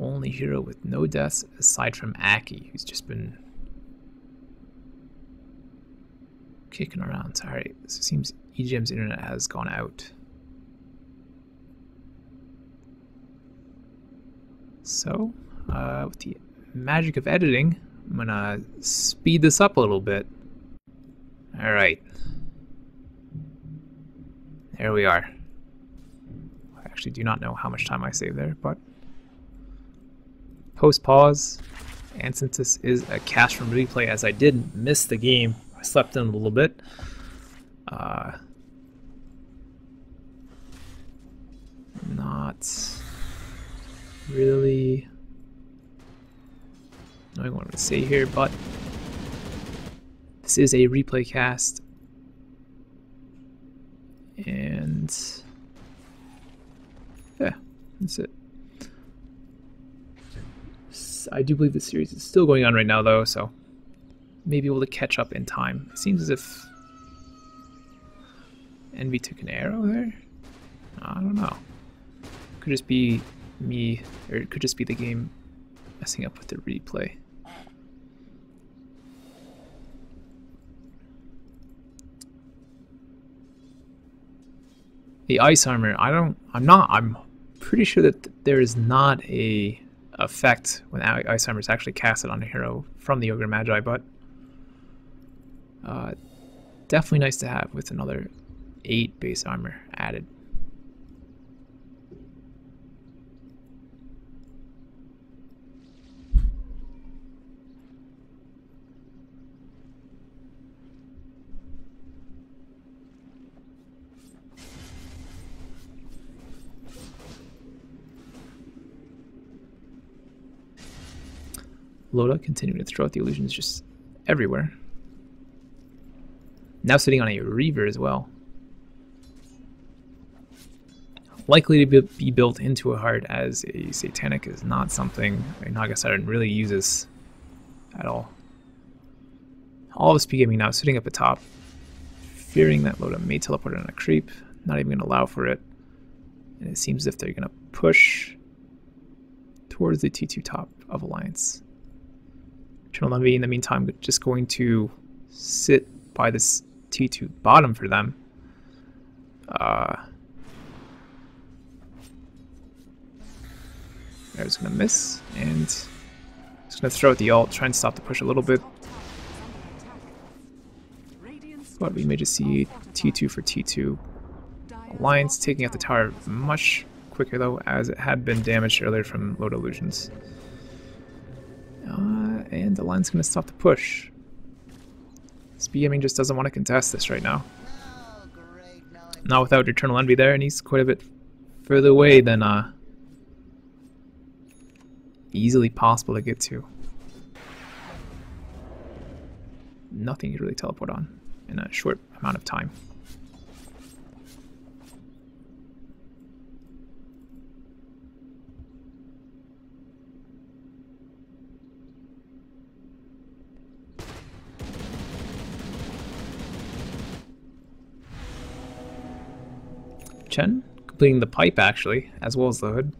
Only hero with no deaths aside from Aki, who's just been kicking around. Alright, so it seems EGM's internet has gone out. So, with the magic of editing, I'm gonna speed this up a little bit. Alright. There we are. I actually do not know how much time I saved there, but post pause, and since this is a cast from replay, as I did miss the game, I slept in a little bit. Not really knowing what I'm going to say here, but this is a replay cast, and yeah, that's it. I do believe the series is still going on right now, though, so maybe able to catch up in time. It seems as if Envy took an arrow there. I don't know. Could just be me, or it could just be the game messing up with the replay. The ice armor, I'm pretty sure that there is not a effect when ice armor is actually casted on a hero from the Ogre Magi, but definitely nice to have with another 8 base armor added. Loda continuing to throw out the illusions just everywhere. Now sitting on a Reaver as well. Likely to be built into a heart, as a Satanic is not something a Naga Siren really uses at all. All of SpG Gaming now sitting up atop, fearing that Loda may teleport on a creep, not even going to allow for it. And it seems as if they're going to push towards the T2 top of Alliance. Eternal Envy, in the meantime, just going to sit by this T2 bottom for them. There's going to miss, and it's going to throw out the ult, try and stop the push a little bit. But we may just see T2 for T2. Alliance taking out the tower much quicker, though, as it had been damaged earlier from Load Illusions. And the line's going to stop the push. SpG Gaming just doesn't want to contest this right now. Not without Eternal Envy there, and he's quite a bit further away than easily possible to get to. Nothing you really teleport on in a short amount of time. Chen completing the pipe actually, as well as the hood.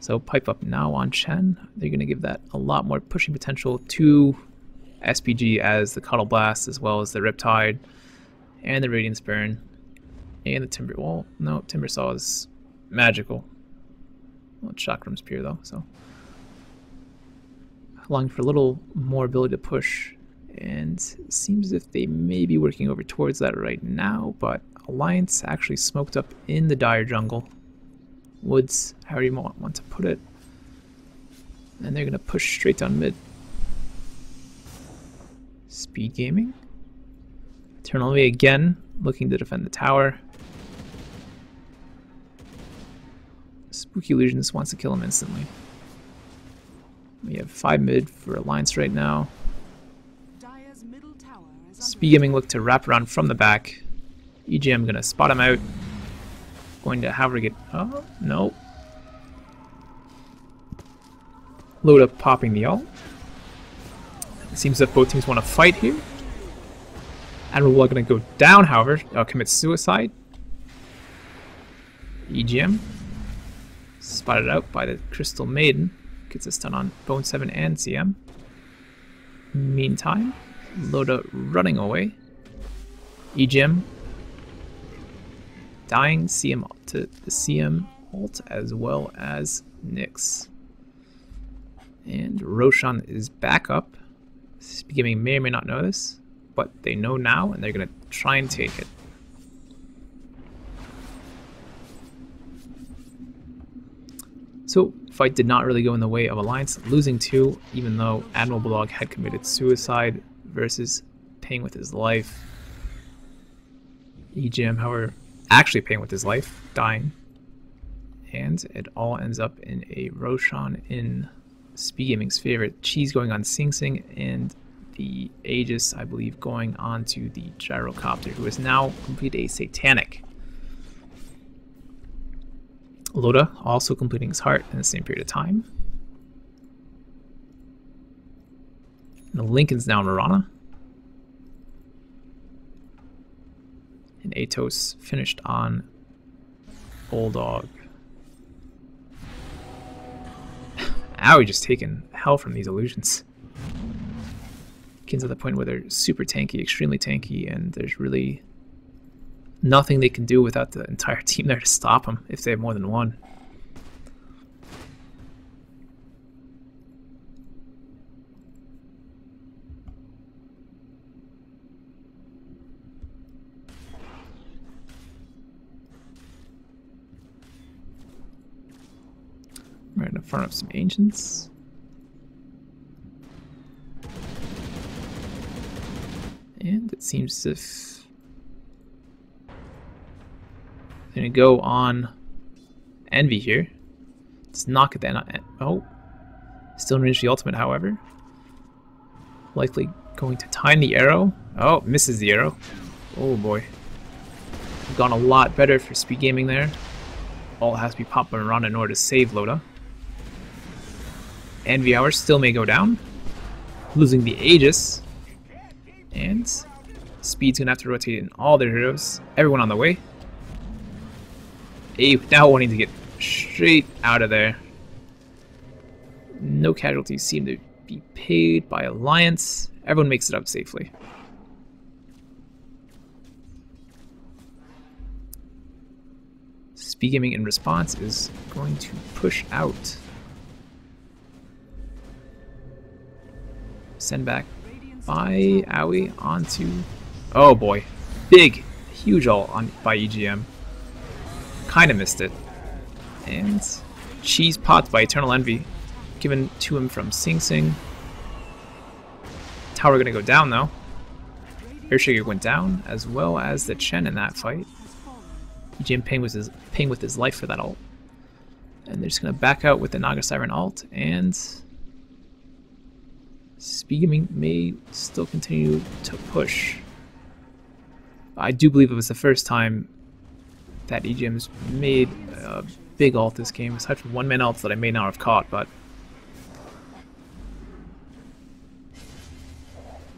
So pipe up now on Chen. They're going to give that a lot more pushing potential to SPG as the Cuddle Blast, as well as the Riptide and the Radiance Burn and the Timber. Well, no, Timber Saw is magical. Well, Chakram's pure though, so allowing for a little more ability to push. And it seems as if they may be working over towards that right now, but Alliance actually smoked up in the Dire Jungle. Woods, however you want to put it. And they're going to push straight down mid. SpG Gaming. Eternal Envy again, looking to defend the tower. Spooky Illusionist wants to kill him instantly. We have 5 mid for Alliance right now. Speed Gaming look to wrap around from the back. EGM gonna spot him out. Going to however get. Oh, no. Load up popping the ult. It seems that both teams want to fight here. Admiral gonna go down, however. Commits suicide. EGM. Spotted out by the Crystal Maiden. Gets a stun on Bone 7 and CM. Meantime, Loda running away. EGM dying CM to the CM ult as well as Nyx. And Roshan is back up. SpG Gaming may or may not know this, but they know now and they're going to try and take it. So, fight did not really go in the way of Alliance, losing 2, even though Admiral Bulldog had committed suicide versus paying with his life. EGM, however, actually paying with his life, dying. And it all ends up in a Roshan in SpG Gaming's favorite. Cheese going on Sing Sing, and the Aegis, I believe, going on to the Gyrocopter, who has now completed a Satanic. Loda also completing his heart in the same period of time. And the Lincoln's now in Marana. And Atos finished on Bulldog. Owie just taking hell from these illusions. Kin's at the point where they're super tanky, extremely tanky, and there's really nothing they can do without the entire team there to stop them if they have more than one. We're going to farm up some Ancients. And it seems as if they're going to go on Envy here. Let's knock at the oh. Still in range of the ultimate, however. Likely going to time the arrow. Oh, misses the arrow. Oh boy. Gone a lot better for SpG Gaming there. All has to be popping around in order to save Loda. Envy Hour still may go down. Losing the Aegis. And Speed's gonna have to rotate in all their heroes. Everyone on the way. Abe now wanting to get straight out of there. No casualties seem to be paid by Alliance. Everyone makes it up safely. SpG Gaming in response is going to push out. Send back by Owie onto... Oh boy. Big, huge ult on by EGM. Kinda missed it. And cheese pots by Eternal Envy. Given to him from Sing Sing. Tower gonna go down though. Earthshaker went down, as well as the Chen in that fight. EGM paying with his life for that ult. And they're just gonna back out with the Naga Siren ult, and SpG Gaming may still continue to push. I do believe it was the first time that EGM's made a big ult this game, aside from one-man ults that I may not have caught, but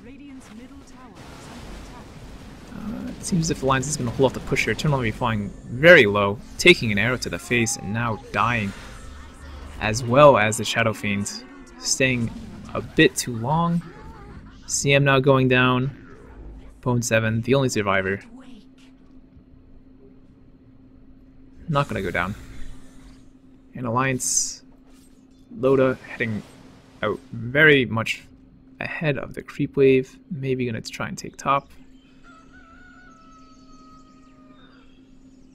it seems as if Alliance is going to hold off the push here. Eternal Envy flying very low, taking an arrow to the face, and now dying, as well as the Shadow Fiend, staying a bit too long. CM now going down. Bone 7, the only survivor. Not gonna go down. And Alliance, Loda heading out very much ahead of the creep wave. Maybe gonna try and take top.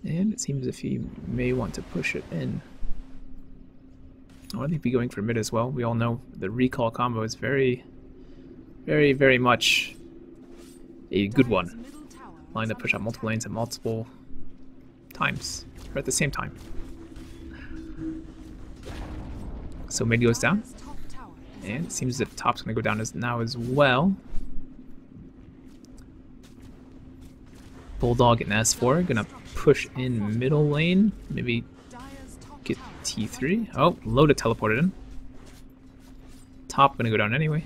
And it seems as if he may want to push it in. I think he'd be going for mid as well. We all know the recall combo is very, very, very much a good one. Allowing to push out multiple lanes at multiple times, or at the same time. So mid goes down. And it seems as if top's going to go down now as well. Bulldog and S4 gonna push in middle lane. Maybe get T3. Oh, Loda teleported in. Top gonna go down anyway.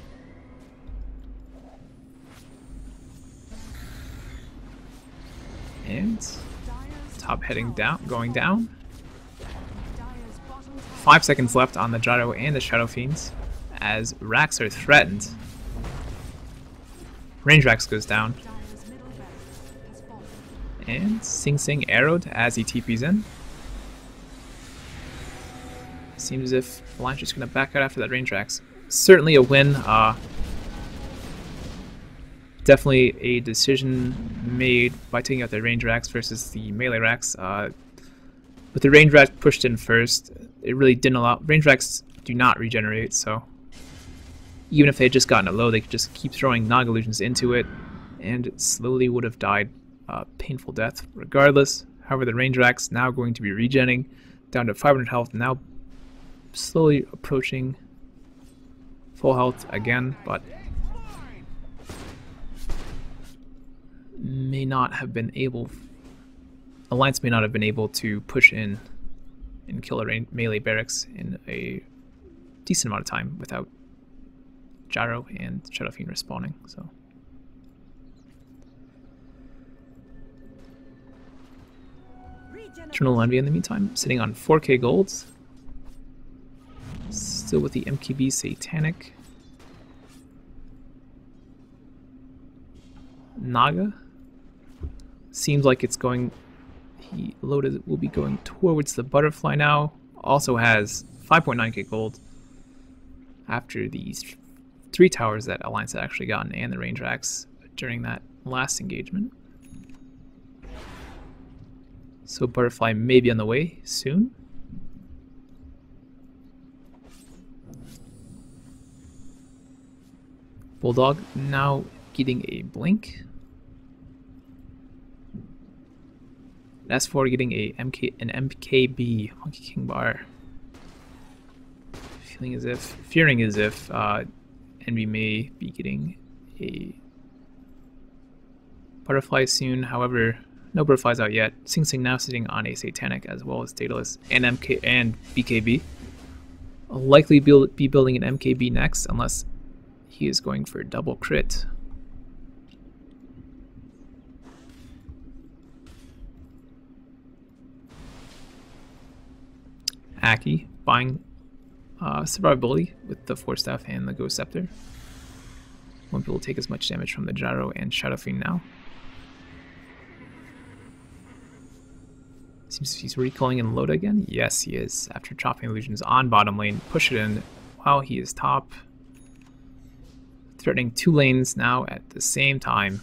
And top heading down, going down. 5 seconds left on the Gyro and the Shadow Fiends as racks are threatened. Range racks goes down. And Sing Sing arrowed as he TPs in. Seems as if Alliance is going to back out after that range racks. Certainly a win. Definitely a decision made by taking out the range racks versus the melee racks. With the range rack pushed in first, it really didn't allow... Range racks do not regenerate, so even if they had just gotten a low, they could just keep throwing Naga illusions into it, and it slowly would have died painful death regardless. However, the range racks now going to be regenning down to 500 health, now slowly approaching full health again, but may not have been able... Alliance may not have been able to push in and kill a melee barracks in a decent amount of time without Gyro and Shadow Fiend respawning. So Eternal Envy in the meantime, sitting on 4k golds. Still with the MKB Satanic. Naga. Seems like it's going... He loaded will be going towards the butterfly now. Also has 5.9k gold after these 3 towers that Alliance had actually gotten and the range racks during that last engagement. So butterfly may be on the way soon. Bulldog now getting a blink. S4 getting an MKB Monkey King bar. Fearing as if Envy may be getting a butterfly soon. However, no butterflies out yet. Sing Sing now sitting on a Satanic as well as Daedalus and BKB. I'll likely be building an MKB next unless he is going for double crit. Aki buying survivability with the Force Staff and the Ghost Scepter. Won't be able to take as much damage from the Gyro and Shadow Fiend now. Seems he's recalling in Loda again. Yes, he is. After chopping illusions on bottom lane, push it in while he is top. Threatening 2 lanes now at the same time.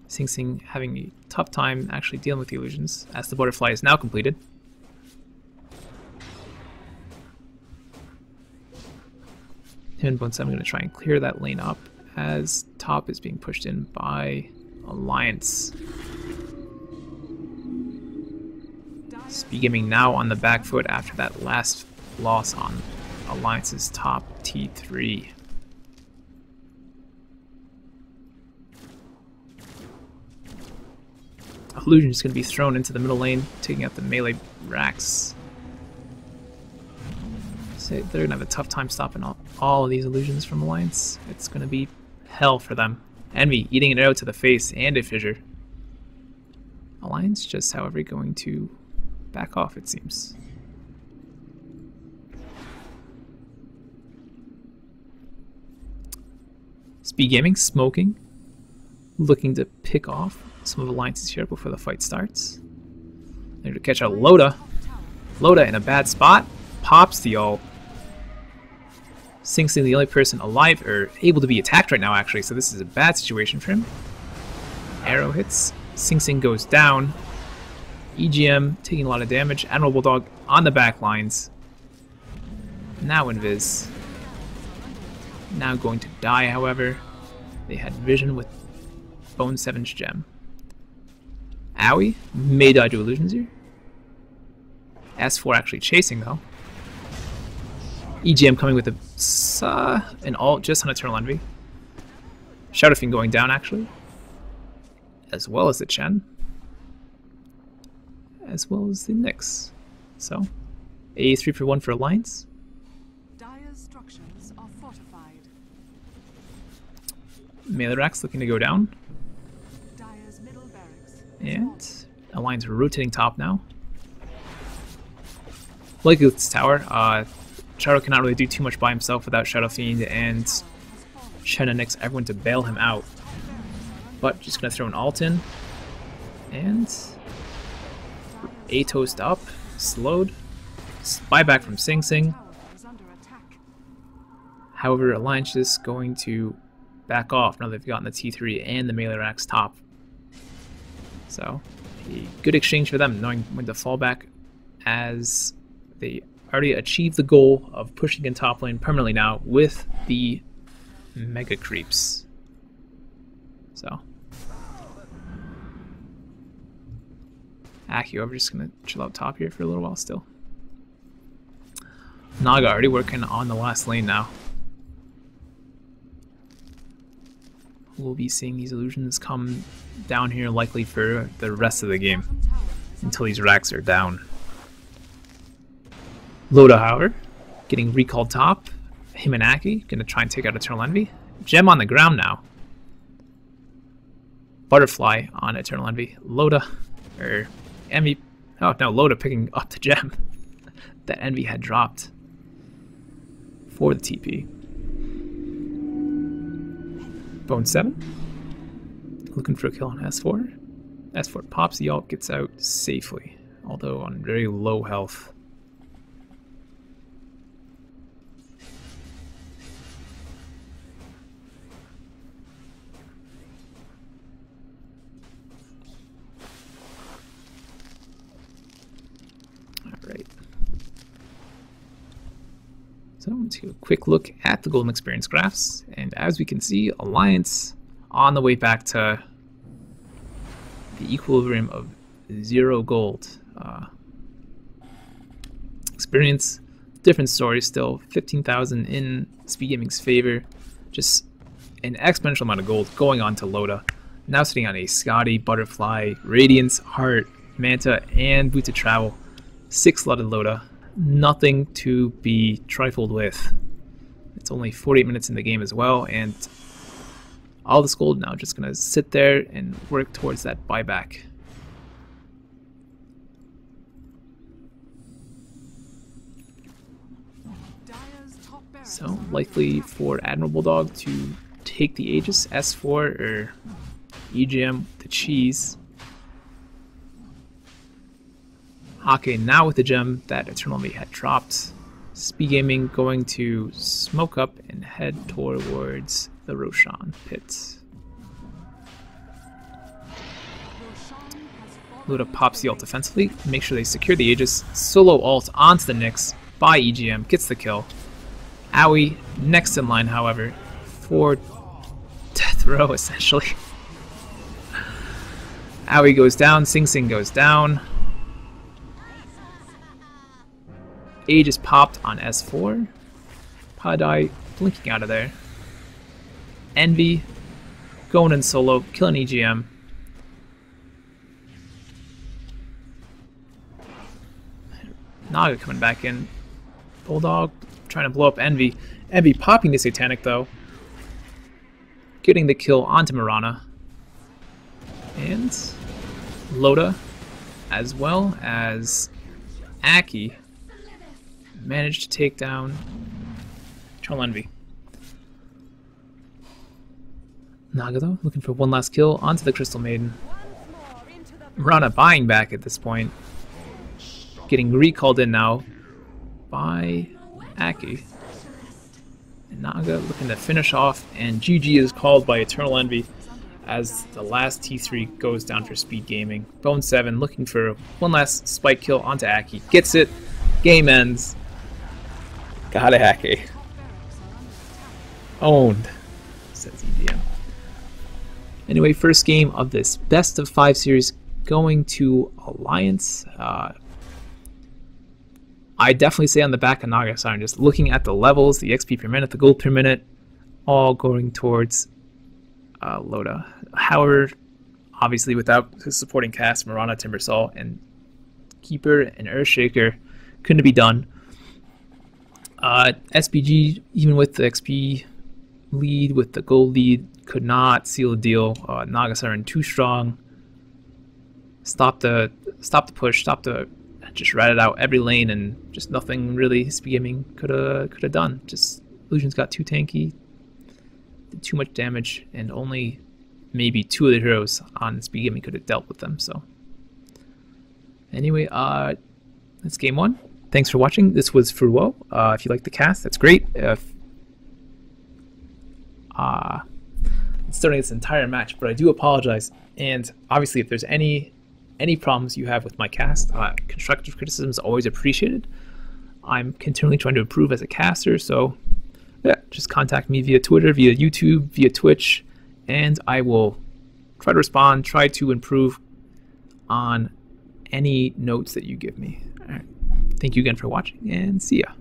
Sing Sing having a tough time actually dealing with the illusions as the butterfly is now completed. Him and Bone 7 going to try and clear that lane up as top is being pushed in by Alliance. SpG Gaming now on the back foot after that last loss on Alliance's top T3. Illusion is going to be thrown into the middle lane, taking out the melee racks. So they're going to have a tough time stopping all of these illusions from Alliance. It's going to be hell for them. Envy eating an arrow to the face and a fissure. Alliance just, however, going to back off, it seems. SpG Gaming smoking, looking to pick off some of Alliance's here before the fight starts. There to catch out Loda. Loda in a bad spot, pops the ult. Sing Sing the only person alive or able to be attacked right now actually, so this is a bad situation for him. Arrow hits, Sing Sing goes down. EGM taking a lot of damage. Admiral Bulldog on the back lines. Now Invis. Now going to die, however. They had vision with Bone 7's gem. Owie may die to illusions here. S4 actually chasing though. EGM coming with an ult just on Eternal Envy. Shadow Fiend going down actually. as well as the Chen, as well as the Nyx. So, a 3-for-1 for Alliance. Dire's structures are fortified. Melee-Rax looking to go down. Dire's middle barracks. And Alliance rotating top now. Like this tower, Shadow cannot really do too much by himself without Shadow Fiend and Chen and Nyx, everyone to bail him out. But just gonna throw an ult in. And a toast up, slowed. Buyback from Sing Sing. However, Alliance is going to back off now they've gotten the T3 and the Melee-Rax top. So, a good exchange for them, knowing when to fall back as they already achieved the goal of pushing in top lane permanently now with the Mega Creeps. So, Aki, we're just going to chill out top here for a little while still. Naga already working on the last lane now. We'll be seeing these illusions come down here likely for the rest of the game until these racks are down. Loda, however, getting recalled top. Him and Aki gonna try and take out Eternal Envy. Gem on the ground now. Butterfly on Eternal Envy. Loda, or Envy. Oh no, Loda picking up the gem that Envy had dropped for the TP. Bone 7. Looking for a kill on S4. S4 pops the ult, gets out safely, although on very low health. Alright. So let's take a quick look at the golden experience graphs, and as we can see, Alliance on the way back to the equilibrium of 0 gold. Experience, different story still, 15,000 in SpG Gaming's favor, just an exponential amount of gold going on to Loda. Now sitting on a Scotty, Butterfly, Radiance, Heart, Manta, and Boot to Travel. 6-slotted Loda. Nothing to be trifled with. It's only 48 minutes in the game as well, and all this gold now just gonna sit there and work towards that buyback. So likely for Admiral Bulldog to take the Aegis, S4 or EGM the cheese. Hake now with the gem that Eternal Envy had dropped. SpG Gaming going to smoke up and head towards the Roshan pit. Loda pops the ult defensively, make sure they secure the Aegis. Solo ult onto the Nyx by EGM, gets the kill. Aoi next in line, however, for death row essentially. Aoi goes down, Sing Sing goes down. Aegis popped on S4. Padai blinking out of there. Envy going in solo, killing EGM. Naga coming back in. Bulldog trying to blow up Envy. Envy popping the Satanic though. Getting the kill onto Mirana. And Loda, as well as Aki, managed to take down Eternal Envy. Naga though, looking for one last kill onto the Crystal Maiden. Mirana buying back at this point. Getting recalled in now by Aki. And Naga looking to finish off, and GG is called by Eternal Envy as the last T3 goes down for SpG Gaming. Bone 7 looking for one last spike kill onto Aki. Gets it. Game ends. Got it, Aki. Owned, says EGM. Anyway, first game of this best of 5 series going to Alliance. I definitely say on the back of Naga side, just looking at the levels, the XP per minute, the gold per minute, all going towards Loda. However, obviously without his supporting cast, Mirana, Timbersaw, and Keeper and Earthshaker, couldn't be done. SPG, even with the XP lead, with the gold lead, could not seal the deal. Nagasiren too strong. Stop the push. Just rat it out every lane, and just nothing really SpG Gaming could have done. Just Illusions got too tanky, did too much damage, and only maybe 2 of the heroes on SpG Gaming could have dealt with them. So anyway, that's game 1. Thanks for watching. This was Frouwo. If you like the cast, that's great. If it's starting this entire match, but I do apologize. And obviously, if there's any problems you have with my cast, constructive criticism is always appreciated. I'm continually trying to improve as a caster, so yeah, just contact me via Twitter, via YouTube, via Twitch, and I will try to respond, try to improve on any notes that you give me. All right. Thank you again for watching, and see ya.